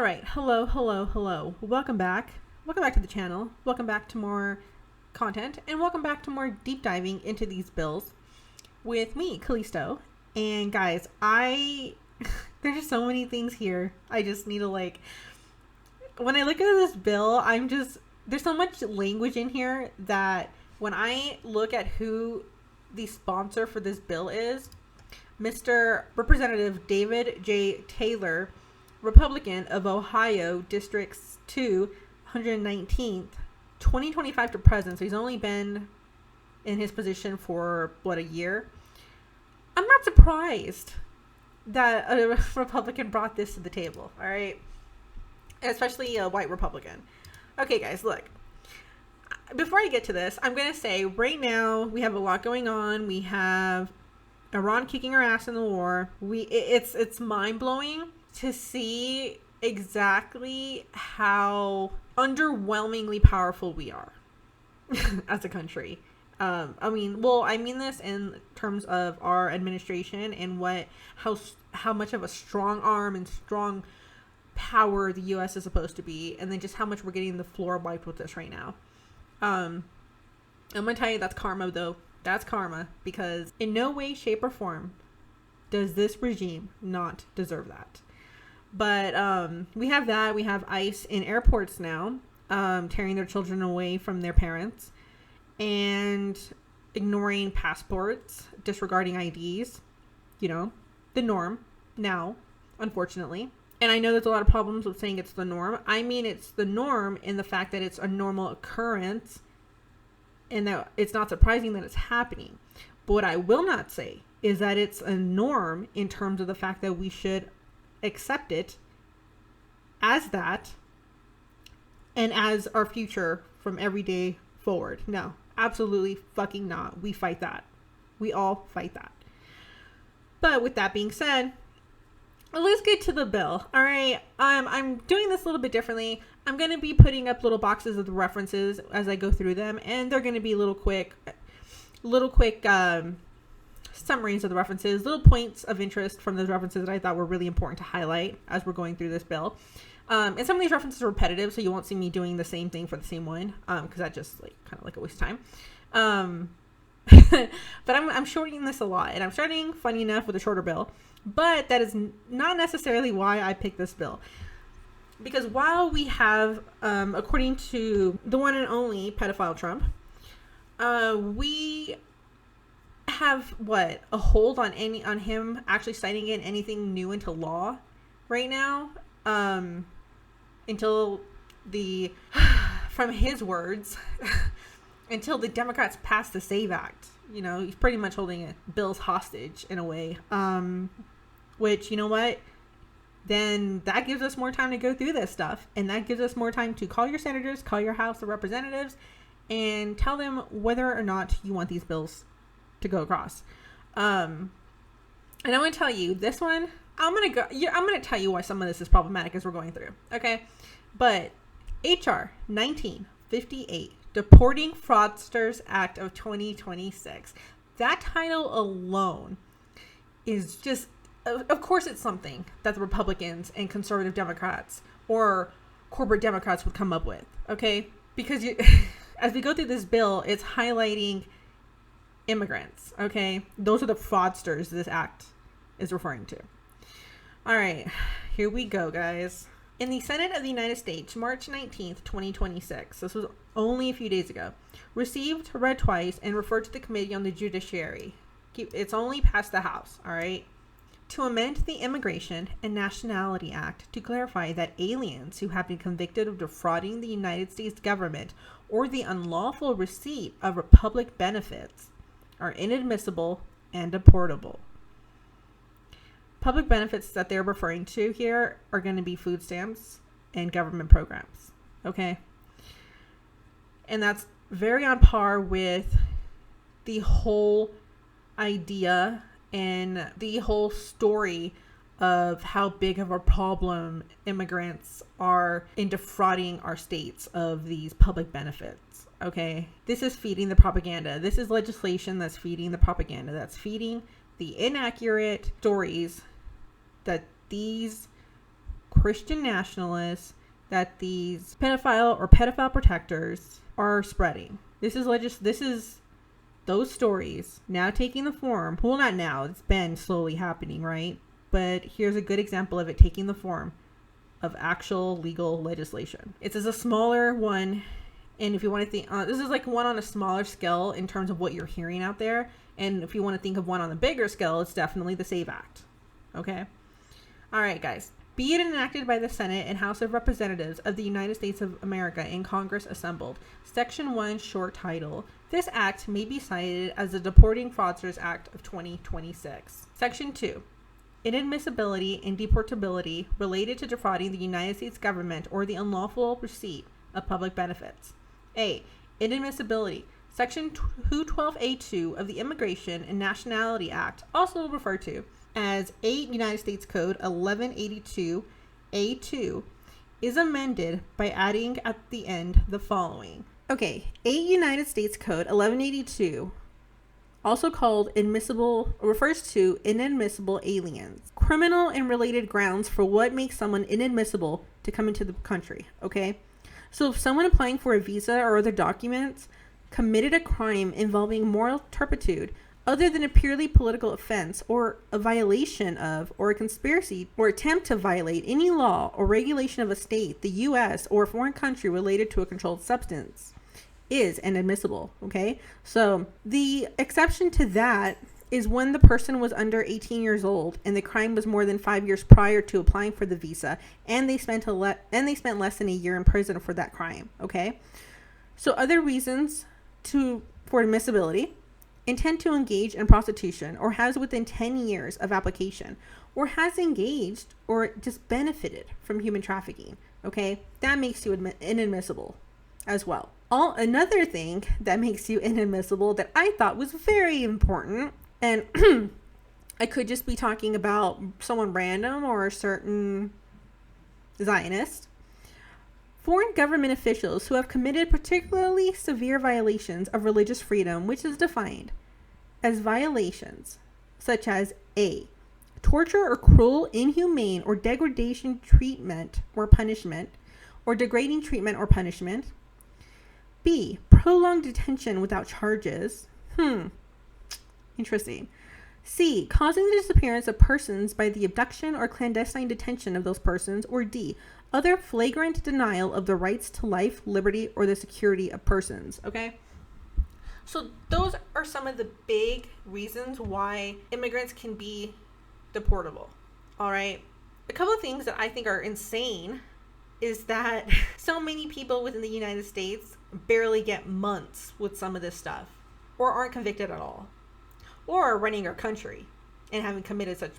All right. Hello. Welcome back. Welcome back to the channel. Welcome back to more content and welcome back to more deep diving into these bills with me, Callisto. And guys, there's just so many things here. I just need to when I look at this bill, there's so much language in here that when I look at who the sponsor for this bill is, Mr. Representative David J. Taylor, Republican of Ohio, Districts 2, 119th, 2025 to present. So he's only been in his position for, a year? I'm not surprised that a Republican brought this to the table, all right? Especially a white Republican. Okay, guys, look. Before I get to this, I'm going to say right now we have a lot going on. We have Iran kicking our ass in the war. It's mind-blowing to see exactly how underwhelmingly powerful we are as a country. I mean this in terms of our administration and how much of a strong arm and strong power the U.S. is supposed to be, and then just how much we're getting the floor wiped with this right now. I'm gonna tell you that's karma, though. That's karma, because in no way, shape, or form does this regime not deserve that. But we have that. We have ICE in airports now, tearing their children away from their parents and ignoring passports, disregarding IDs. You know, the norm now, unfortunately. And I know there's a lot of problems with saying it's the norm. I mean, it's the norm in the fact that it's a normal occurrence and that it's not surprising that it's happening. But what I will not say is that it's a norm in terms of the fact that we should accept it as that and as our future from every day forward. No, absolutely fucking not. We fight that. We all fight that. But with that being said, let's get to the bill. All right. I'm doing this a little bit differently. I'm going to be putting up little boxes of the references as I go through them, and they're going to be little quick summaries of the references, little points of interest from those references that I thought were really important to highlight as we're going through this bill. And some of these references are repetitive, so you won't see me doing the same thing for the same one, because that just kind of a waste of time. But I'm shortening this a lot, and I'm starting, funny enough, with a shorter bill. But that is not necessarily why I picked this bill. Because while we have, according to the one and only pedophile Trump, we have a hold on him actually citing in anything new into law right now, until from his words, until the Democrats pass the SAVE Act. You know, he's pretty much holding bills hostage in a way, which, you know what, then that gives us more time to go through this stuff, and that gives us more time to call your senators, call your House of Representatives, and tell them whether or not you want these bills to go across. And I'm going to tell you this one, I'm going to tell you why some of this is problematic as we're going through. Okay. But HR 1958, Deporting Fraudsters Act of 2026, that title alone is just, of course it's something that the Republicans and conservative Democrats or corporate Democrats would come up with. Okay. Because as we go through this bill, it's highlighting immigrants. Okay. Those are the fraudsters this act is referring to. All right, here we go, guys. In the Senate of the United States, March 19th, 2026, this was only a few days ago, received, read twice, and referred to the Committee on the Judiciary. It's only passed the House, all right? To amend the Immigration and Nationality Act to clarify that aliens who have been convicted of defrauding the United States government or the unlawful receipt of public benefits are inadmissible and deportable. Public benefits that they're referring to here are going to be food stamps and government programs. Okay. And that's very on par with the whole idea and the whole story of how big of a problem immigrants are in defrauding our states of these public benefits. Okay. This is feeding the propaganda. This is legislation that's feeding the propaganda, that's feeding the inaccurate stories that these Christian nationalists that these pedophile protectors are spreading. This is those stories now taking the form. Well, not now. It's been slowly happening, right? But here's a good example of it taking the form of actual legal legislation. It's a smaller one. And if you want to think, this is like one on a smaller scale in terms of what you're hearing out there. And if you want to think of one on a bigger scale, it's definitely the SAVE Act. Okay? All right, guys. Be it enacted by the Senate and House of Representatives of the United States of America in Congress assembled. Section 1, short title. This act may be cited as the Deporting Fraudsters Act of 2026. Section 2. Inadmissibility and deportability related to defrauding the United States government or the unlawful receipt of public benefits. A. Inadmissibility. Section 212A2 of the Immigration and Nationality Act, also referred to as 8 United States Code 1182A2, is amended by adding at the end the following. Okay, 8 United States Code 1182, also called admissible, refers to inadmissible aliens. Criminal and related grounds for what makes someone inadmissible to come into the country, okay? So if someone applying for a visa or other documents committed a crime involving moral turpitude other than a purely political offense or a violation of or a conspiracy or attempt to violate any law or regulation of a state, the U.S., or a foreign country related to a controlled substance is inadmissible, okay? So the exception to that is when the person was under 18 years old and the crime was more than 5 years prior to applying for the visa and they spent less than a year in prison for that crime, okay? So other reasons for admissibility: intend to engage in prostitution or has within 10 years of application or has engaged or just benefited from human trafficking, okay? That makes you inadmissible as well. Another thing that makes you inadmissible that I thought was very important, and I could just be talking about someone random or a certain Zionist. Foreign government officials who have committed particularly severe violations of religious freedom, which is defined as violations such as A. Torture or cruel, inhumane, or degradation treatment or punishment, or degrading treatment or punishment. B. Prolonged detention without charges. Interesting. C. Causing the disappearance of persons by the abduction or clandestine detention of those persons. Or D. Other flagrant denial of the rights to life, liberty, or the security of persons. Okay? So those are some of the big reasons why immigrants can be deportable. All right? A couple of things that I think are insane is that so many people within the United States barely get months with some of this stuff, or aren't convicted at all, or are running our country and having committed such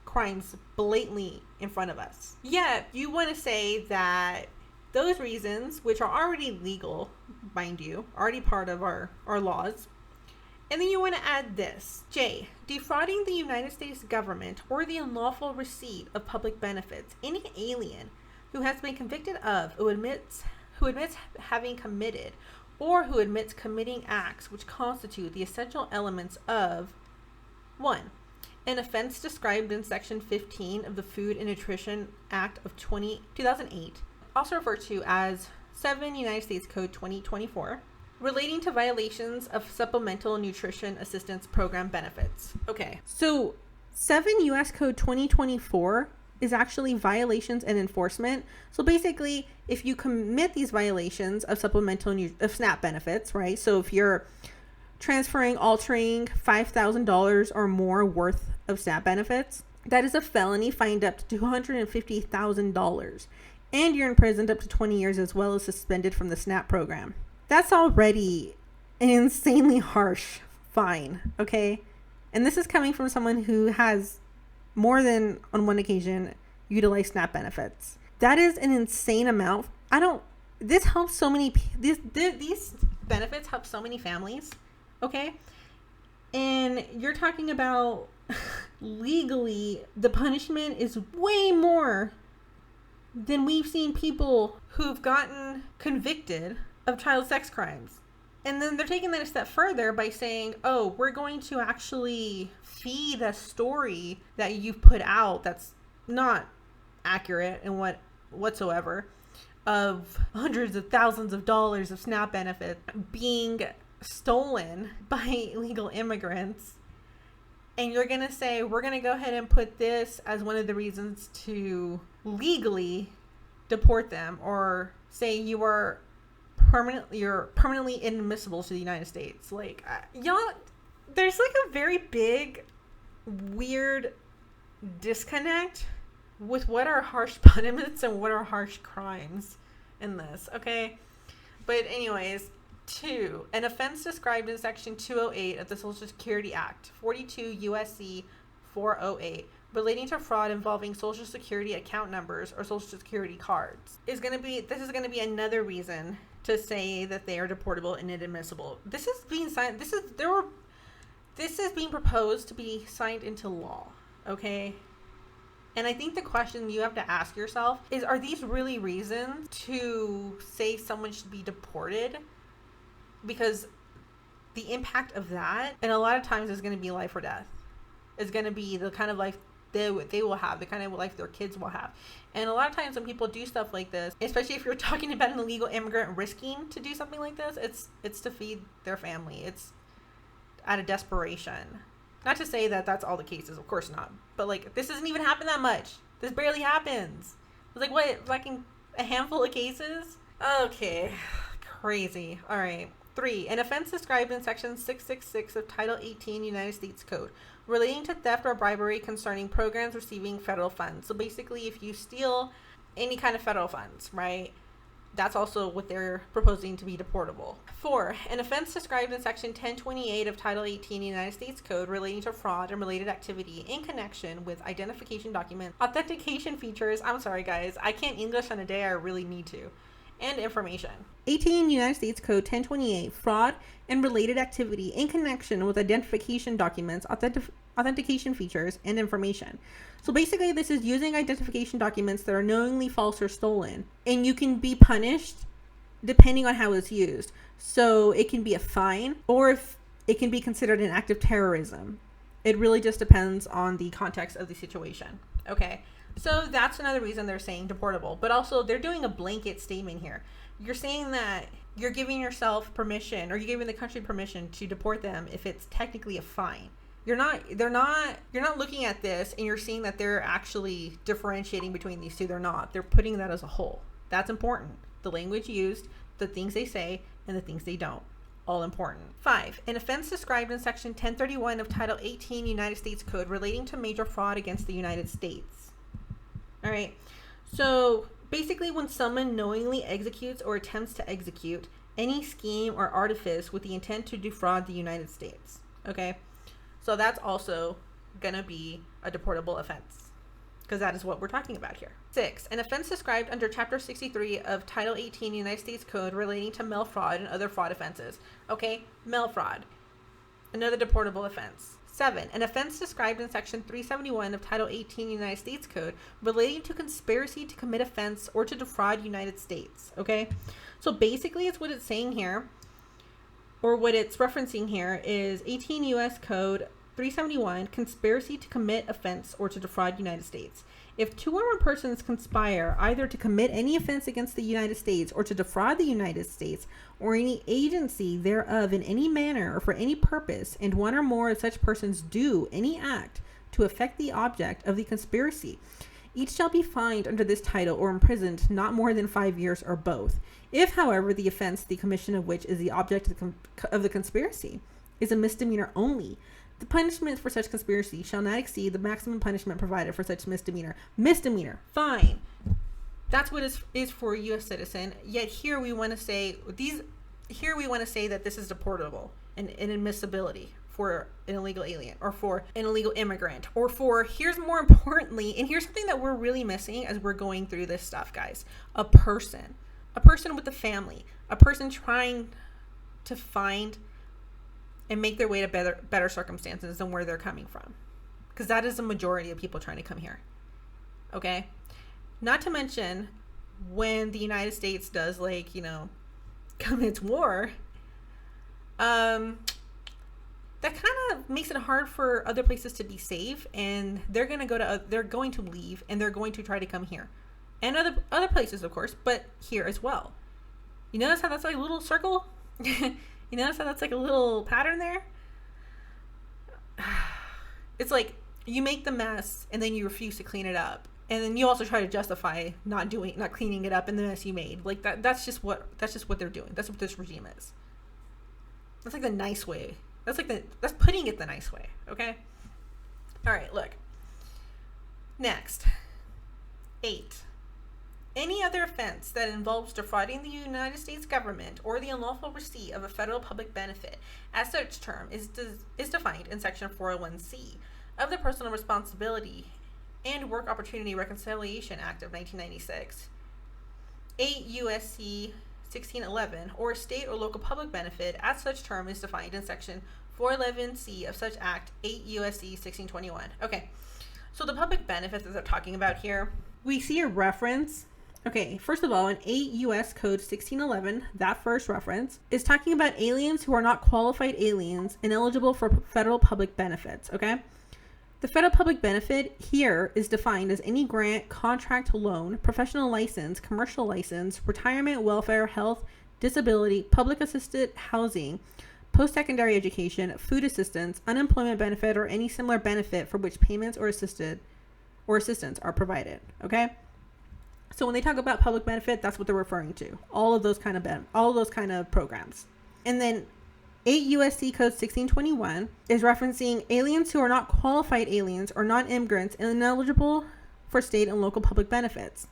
crimes blatantly in front of us. Yet you want to say that those reasons, which are already legal, mind you, already part of our laws, and then you want to add this. J. Defrauding the United States government or the unlawful receipt of public benefits. Any alien who has been convicted of, who admits having committed, or who admits committing acts which constitute the essential elements of 1. An offense described in Section 15 of the Food and Nutrition Act of 2008, also referred to as 7 United States Code 2024, relating to violations of Supplemental Nutrition Assistance Program benefits. Okay, so 7 U.S. Code 2024 is actually violations and enforcement. So basically, if you commit these violations of of SNAP benefits, right? So if you're transferring, altering $5,000 or more worth of SNAP benefits, that is a felony, fined up to $250,000, and you're imprisoned up to 20 years as well as suspended from the SNAP program. That's already an insanely harsh fine, okay? And this is coming from someone who has more than on one occasion utilize SNAP benefits. That is an insane amount. This helps so many, these benefits help so many families, okay? And you're talking about legally, the punishment is way more than we've seen people who've gotten convicted of child sex crimes. And then they're taking that a step further by saying, oh, we're going to actually feed a story that you've put out that's not accurate and whatsoever, of hundreds of thousands of dollars of SNAP benefits being stolen by illegal immigrants, and you're going to say, we're going to go ahead and put this as one of the reasons to legally deport them, or say you're permanently inadmissible to the United States. Like, y'all, there's like a very big, weird disconnect with what are harsh punishments and what are harsh crimes in this, okay? But anyways, 2, an offense described in Section 208 of the Social Security Act, 42 USC 408, relating to fraud involving Social Security account numbers or Social Security cards, this is going to be another reason to say that they are deportable and inadmissible. This is being signed. This is being proposed to be signed into law, okay? And I think the question you have to ask yourself is, are these really reasons to say someone should be deported? Because the impact of that, and a lot of times, is going to be life or death. It's going to be the kind of life they will have, the kind of life their kids will have. And a lot of times when people do stuff like this, especially if you're talking about an illegal immigrant risking to do something like this, it's to feed their family. It's out of desperation. Not to say that that's all the cases, of course not. But like, this doesn't even happen that much. This barely happens. It's like, what, like a handful of cases? Okay, crazy. All right. 3, an offense described in Section 666 of Title 18 United States Code relating to theft or bribery concerning programs receiving federal funds. So basically, if you steal any kind of federal funds, right, that's also what they're proposing to be deportable. 4, an offense described in Section 1028 of Title 18 United States Code relating to fraud and related activity in connection with identification documents, authentication features. I'm sorry, guys. I can't English on a day I really need to. And information. 18 United States Code 1028, fraud and related activity in connection with identification documents, authentication features, and information. So basically, this is using identification documents that are knowingly false or stolen. And you can be punished depending on how it's used. So it can be a fine, or if it can be considered an act of terrorism. It really just depends on the context of the situation. Okay. So that's another reason they're saying deportable. But also, they're doing a blanket statement here. You're saying that you're giving yourself permission, or you're giving the country permission to deport them if it's technically a fine. You're not looking at this and you're seeing that they're actually differentiating between these two. They're not. They're putting that as a whole. That's important. The language used, the things they say, and the things they don't. All important. 5, an offense described in Section 1031 of Title 18 United States Code relating to major fraud against the United States. All right. So basically, when someone knowingly executes or attempts to execute any scheme or artifice with the intent to defraud the United States. Okay. So that's also going to be a deportable offense, because that is what we're talking about here. 6, an offense described under Chapter 63 of Title 18 United States Code relating to mail fraud and other fraud offenses. Okay. Mail fraud. Another deportable offense. 7, an offense described in Section 371 of Title 18 United States Code relating to conspiracy to commit offense or to defraud United States. Okay, so basically, it's what it's saying here, or what it's referencing here, is 18 U.S. Code 371, conspiracy to commit offense or to defraud United States. If 2 or more persons conspire either to commit any offense against the United States or to defraud the United States or any agency thereof in any manner or for any purpose, and 1 or more of such persons do any act to affect the object of the conspiracy, each shall be fined under this title or imprisoned not more than 5 years or both. If, however, the offense, the commission of which is the object of the conspiracy, is a misdemeanor only, the punishment for such conspiracy shall not exceed the maximum punishment provided for such misdemeanor. Misdemeanor, fine. That's what is for a U.S. citizen. Yet here we want to say that this is deportable and inadmissibility for an illegal alien, or for an illegal immigrant, or for, here's more importantly, and here's something that we're really missing as we're going through this stuff, guys. A person with a family, a person trying to find and make their way to better circumstances than where they're coming from. Because that is the majority of people trying to come here. Okay? Not to mention, when the United States does, commits war, that that kind of makes it hard for other places to be safe, and they're going to leave, and they're going to try to come here. And other places, of course, but here as well. You notice how that's like a little circle? You notice how that's like a little pattern there? It's like you make the mess and then you refuse to clean it up. And then you also try to justify not cleaning it up in the mess you made. Like that's just what they're doing. That's what this regime is. That's like the nice way. That's putting it the nice way, okay? All right, look. Next. 8. Any other offense that involves defrauding the United States government or the unlawful receipt of a federal public benefit, as such term, is defined in Section 401C of the Personal Responsibility and Work Opportunity Reconciliation Act of 1996, 8 U.S.C. 1611, or a state or local public benefit, as such term, is defined in Section 411C of such act, 8 U.S.C. 1621. Okay, so the public benefit that they're talking about here, we see a reference. Okay, first of all, in 8 U.S. Code 1611, that first reference is talking about aliens who are not qualified aliens and eligible for federal public benefits, okay? The federal public benefit here is defined as any grant, contract, loan, professional license, commercial license, retirement, welfare, health, disability, public assisted housing, post-secondary education, food assistance, unemployment benefit, or any similar benefit for which payments or assistance are provided, okay? So when they talk about public benefit, that's what they're referring to. All of those kind of programs. And then 8 U.S.C. Code 1621 is referencing aliens who are not qualified aliens or non-immigrants and ineligible for state and local public benefits.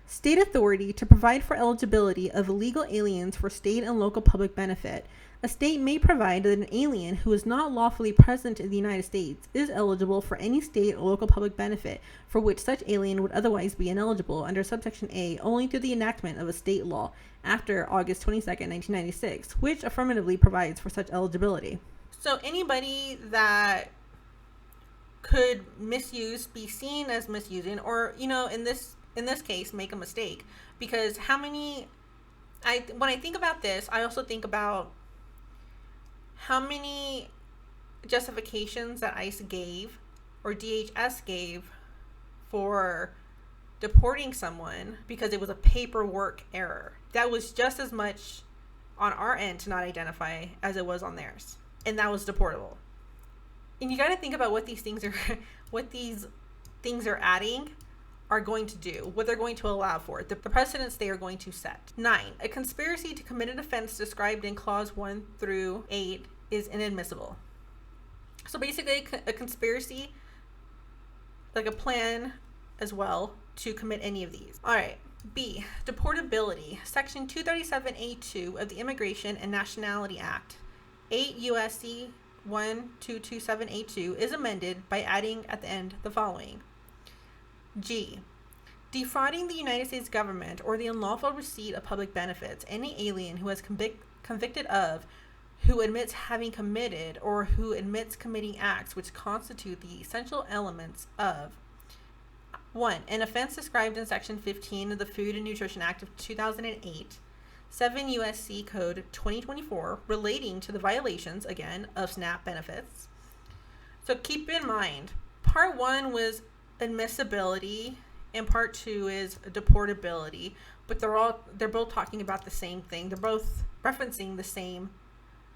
State authority to provide for eligibility of illegal aliens for state and local public benefit. A state may provide that an alien who is not lawfully present in the United States is eligible for any state or local public benefit for which such alien would otherwise be ineligible under subsection A only through the enactment of a state law after August 22nd, 1996, which affirmatively provides for such eligibility. So anybody that could be seen as misusing, or, in this case, make a mistake, because when I think about this, I also think about how many justifications that ICE gave or DHS gave for deporting someone because it was a paperwork error. That was just as much on our end to not identify as it was on theirs. And that was deportable. And you got to think about what these things are adding are going to do, what they're going to allow for, the precedents they are going to set. 9, a conspiracy to commit an offense described in clause 1 through 8 is inadmissible. So basically a conspiracy, like a plan as well, to commit any of these. All right. B, deportability. Section 237A2 of the Immigration and Nationality Act, 8 U.S.C. 1227A2, is amended by adding at the end the following. G, defrauding the United States government or the unlawful receipt of public benefits. Any alien who has convicted of, who admits having committed, or who admits committing acts which constitute the essential elements of 1, an offense described in Section 15 of the Food and Nutrition Act of 2008, 7 U.S.C. Code 2024, relating to the violations, again, of SNAP benefits. So keep in mind, Part 1 was admissibility and Part 2 is deportability, but they're both talking about the same thing. They're both referencing the same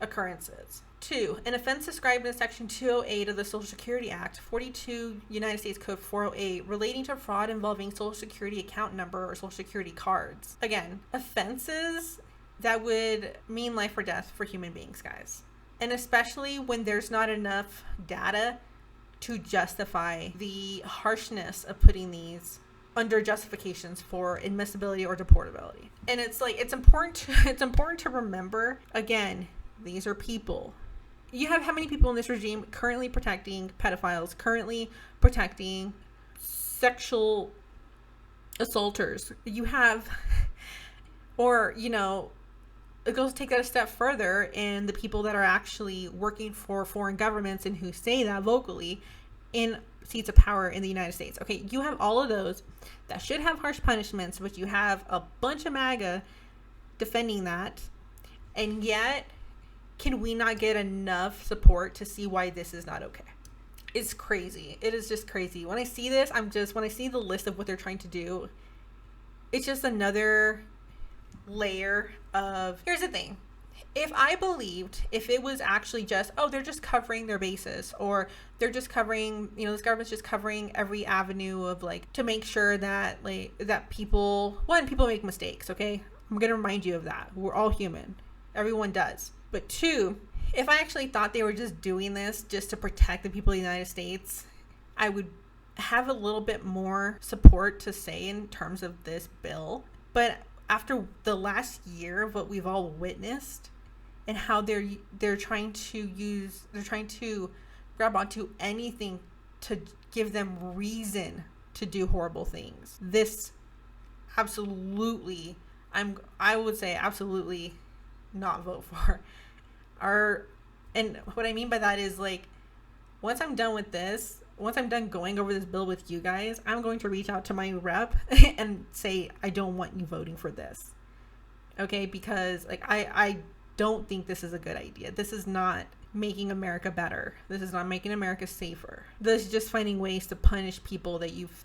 occurrences. 2, an offense described in Section 208 of the Social Security Act, 42 United States Code 408, relating to fraud involving Social Security account number or Social Security cards. Again, offenses that would mean life or death for human beings, guys. And especially when there's not enough data to justify the harshness of putting these under justifications for admissibility or deportability. And it's important to remember, again, these are people. You have how many people in this regime currently protecting pedophiles, currently protecting sexual assaulters? You have, or, it goes to take that a step further, and the people that are actually working for foreign governments and who say that vocally in seats of power in the United States. Okay, you have all of those that should have harsh punishments, but you have a bunch of MAGA defending that, and yet can we not get enough support to see why this is not okay? It's crazy. It is just crazy. When I see this, when I see the list of what they're trying to do, it's just another layer of, here's the thing. If it was actually just, oh, they're just covering their bases, or they're just covering, this government's just covering every avenue of like, to make sure that people make mistakes, okay? I'm going to remind you of that. We're all human. Everyone does. But two, if I actually thought they were just doing this just to protect the people of the United States, I would have a little bit more support to say in terms of this bill. But after the last year of what we've all witnessed and how they're trying to grab onto anything to give them reason to do horrible things. This absolutely, I would say absolutely not vote for. And what I mean by that is, like, once I'm done going over this bill with you guys, I'm going to reach out to my rep and say, I don't want you voting for this. Okay? Because like, I don't think this is a good idea. This is not making America better. This is not making America safer. This is just finding ways to punish people that you've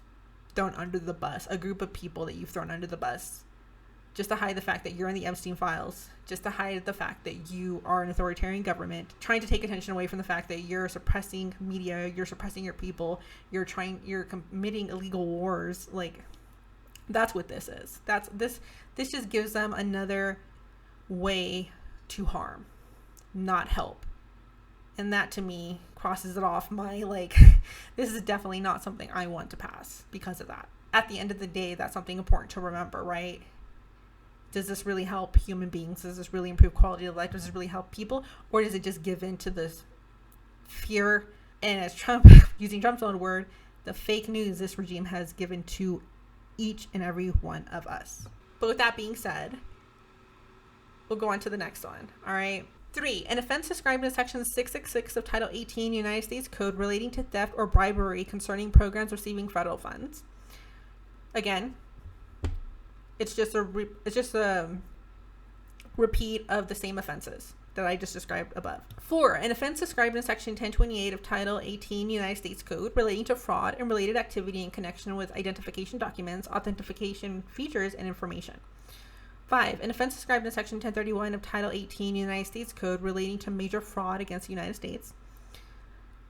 thrown under the bus, a group of people that you've thrown under the bus, just to hide the fact that you're in the Epstein files, just to hide the fact that you are an authoritarian government, trying to take attention away from the fact that you're suppressing media, you're suppressing your people, you're committing illegal wars. Like, that's what this is. This just gives them another way to harm, not help. And that, to me, crosses it off my, like, this is definitely not something I want to pass because of that. At the end of the day, that's something important to remember, right? Does this really help human beings? Does this really improve quality of life? Does this really help people? Or does it just give in to this fear? And as Trump, using Trump's own word, the fake news this regime has given to each and every one of us. But with that being said, we'll go on to the next one. All right. 3. An offense described in Section 666 of Title 18 United States Code relating to theft or bribery concerning programs receiving federal funds. Again, it's just a repeat of the same offenses that I just described above. 4. An offense described in Section 1028 of Title 18 United States Code relating to fraud and related activity in connection with identification documents, authentication features, and information. 5. An offense described in Section 1031 of Title 18 United States Code relating to major fraud against the United States.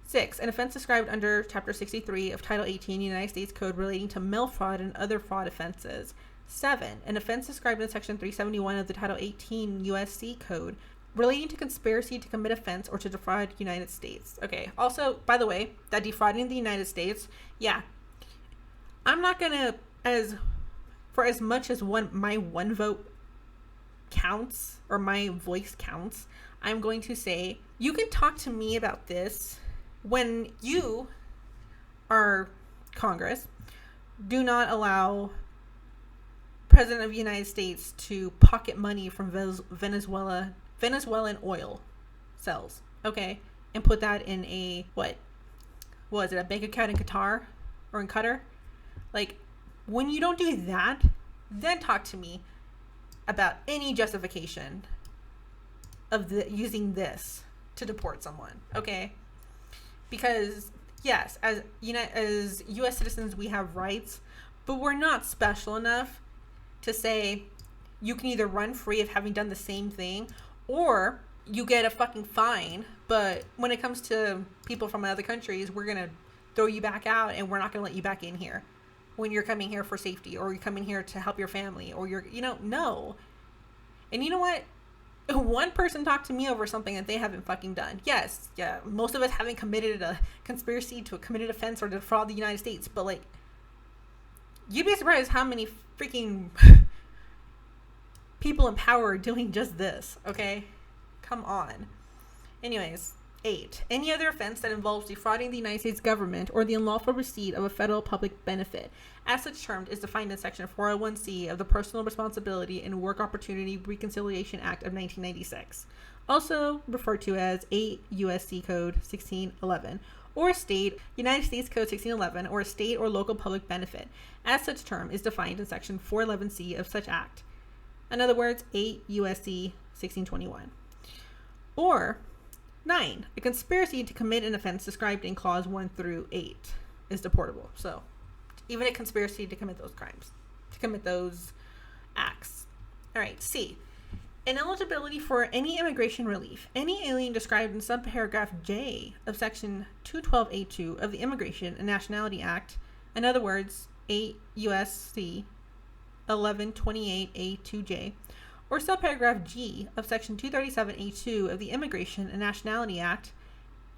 6. An offense described under Chapter 63 of Title 18 United States Code relating to mail fraud and other fraud offenses. 7. An offense described in Section 371 of the Title 18 U.S.C. Code relating to conspiracy to commit offense or to defraud the United States. Okay, also, by the way, that defrauding the United States, yeah, I'm not going to, as much as my one vote counts, or my voice counts, I'm going to say, you can talk to me about this when you are Congress. Do not allow President of the United States to pocket money from Venezuelan oil sales, okay, and put that in a, what was it, a bank account in Qatar or in Qatar? Like, when you don't do that, then talk to me about any justification of using this to deport someone, okay? Because yes, as U.S. citizens, we have rights, but we're not special enough to say you can either run free of having done the same thing, or you get a fucking fine. But when it comes to people from other countries, we're gonna throw you back out, and we're not gonna let you back in here when you're coming here for safety, or you're coming here to help your family, or no. And you know what? One person talked to me over something that they haven't fucking done. Yes, yeah, most of us haven't committed a conspiracy to a committed offense or to defraud the United States, but like, you'd be surprised how many freaking people in power are doing just this, okay? Come on. Anyways, 8. Any other offense that involves defrauding the United States government or the unlawful receipt of a federal public benefit, as such termed, is defined in Section 401C of the Personal Responsibility and Work Opportunity Reconciliation Act of 1996, also referred to as 8 U.S.C. Code 1611, or a state, United States Code 1611, or a state or local public benefit, as such term is defined in Section 411C of such act. In other words, 8 U.S.C. 1621. Or 9, a conspiracy to commit an offense described in clause 1 through 8 is deportable. So even a conspiracy to commit those crimes, to commit those acts. All right, C, ineligibility for any immigration relief. Any alien described in subparagraph J of section 212A2 of the Immigration and Nationality Act, in other words, 8 U.S.C. 1128A2J, or subparagraph G of section 237A2 of the Immigration and Nationality Act,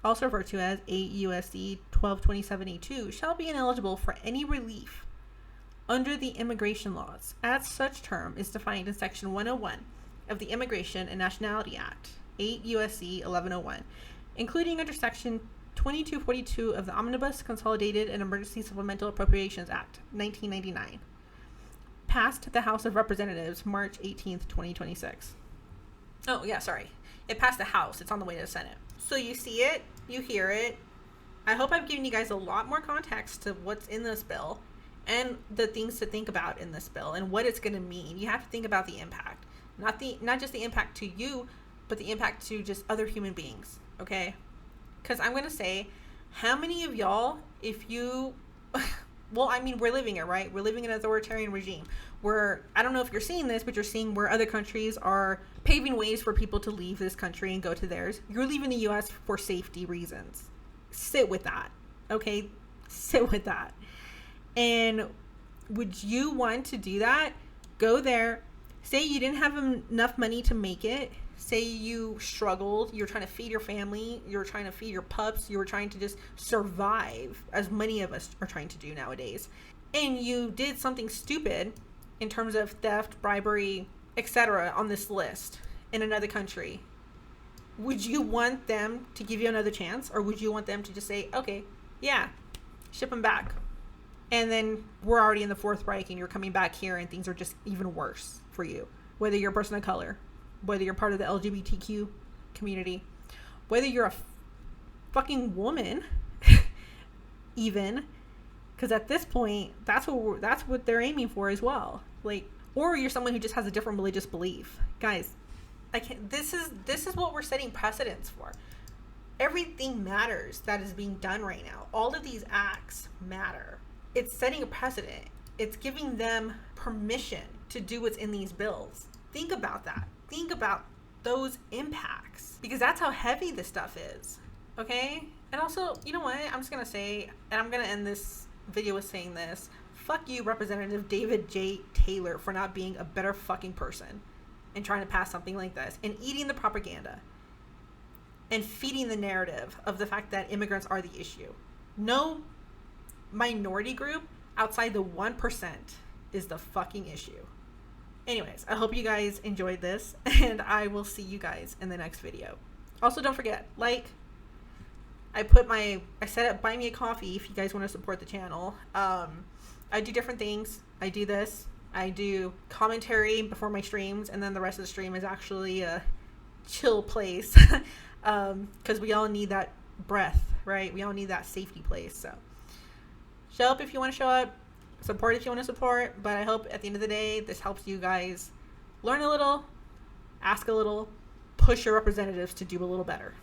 also referred to as 8 U.S.C. 1227A2, shall be ineligible for any relief under the immigration laws, as such term is defined in section 101 of the Immigration and Nationality Act, 8 U.S.C. 1101, including under section 2242 of the Omnibus Consolidated and Emergency Supplemental Appropriations Act, 1999. Passed the House of Representatives March 18th, 2026. Oh, yeah, sorry. It passed the House. It's on the way to the Senate. So you see it, you hear it. I hope I've given you guys a lot more context to what's in this bill and the things to think about in this bill and what it's going to mean. You have to think about the impact. Not just the impact to you, but the impact to just other human beings, okay? Because I'm going to say, how many of y'all, if you... Well, I mean, we're living it, right? We're living in an authoritarian regime where, I don't know if you're seeing this, but you're seeing where other countries are paving ways for people to leave this country and go to theirs. You're leaving the U.S. for safety reasons. Sit with that, okay? Sit with that. And would you want to do that? Go there. Say you didn't have enough money to make it. Say you struggled, you're trying to feed your family, you're trying to feed your pups, you were trying to just survive, as many of us are trying to do nowadays. And you did something stupid in terms of theft, bribery, etc. on this list in another country. Would you want them to give you another chance? Or would you want them to just say, okay, yeah, ship them back. And then we're already in the Fourth Reich and you're coming back here and things are just even worse for you. Whether you're a person of color, whether you're part of the LGBTQ community, whether you're a fucking woman, even, because at this point, that's what they're aiming for as well. Like, or you're someone who just has a different religious belief. Guys, I can't. This is what we're setting precedents for. Everything matters that is being done right now. All of these acts matter. It's setting a precedent. It's giving them permission to do what's in these bills. Think about that. Think about those impacts, because that's how heavy this stuff is. Okay? And also, you know what? I'm just going to say, and I'm going to end this video with saying this. Fuck you, Representative David J. Taylor, for not being a better fucking person and trying to pass something like this and eating the propaganda and feeding the narrative of the fact that immigrants are the issue. No minority group outside the 1% is the fucking issue. Anyways, I hope you guys enjoyed this, and I will see you guys in the next video. Also, don't forget, I set up Buy Me a Coffee if you guys want to support the channel. I do different things. I do this. I do commentary before my streams, and then the rest of the stream is actually a chill place. Because we all need that breath, right? We all need that safety place. So show up if you want to show up. Support if you want to support, but I hope at the end of the day this helps you guys learn a little, ask a little, push your representatives to do a little better.